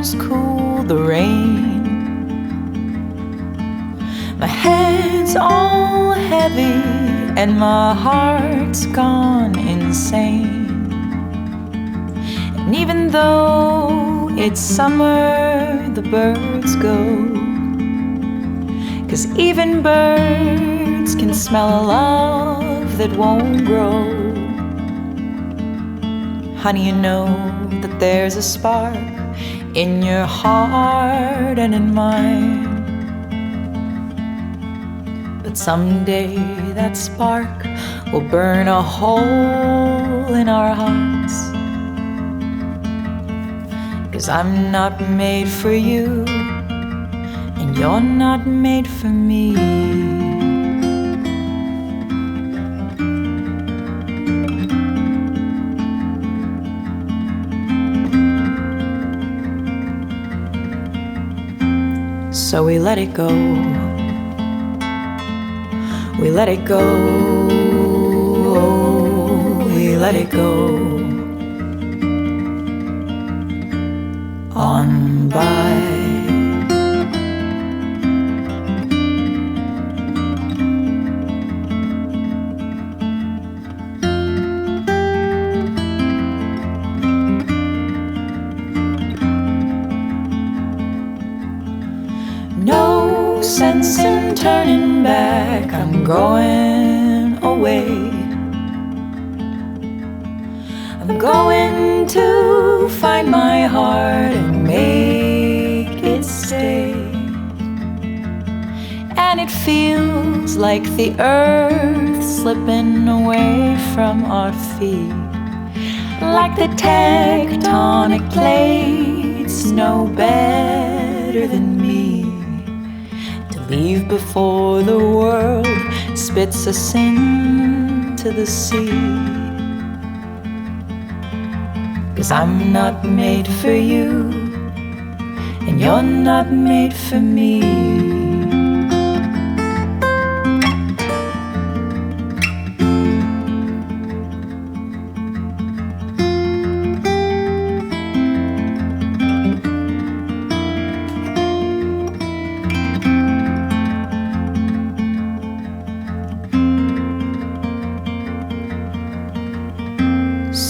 arms cool the rain. My head's all heavy and my heart's gone insane. And even though it's summer, the birds go, 'cause even birds can smell a love that won't grow. Honey, you know that there's a spark in your heart and in mine. But someday that spark will burn a hole in our hearts. 'Cause I'm not made for you, and you're not made for me. So we let it go. We let it go. We let it go. On by. No sense in turning back, I'm going away. I'm going to find my heart and make it stay. And it feels like the earth slipping away from our feet, like the tectonic plates know better than me. Leave before the world spits us into the sea. 'Cause I'm not made for you, and you're not made for me.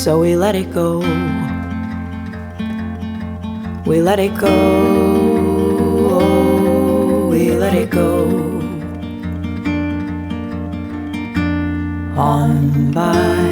So we let it go. We let it go. We let it go. On by.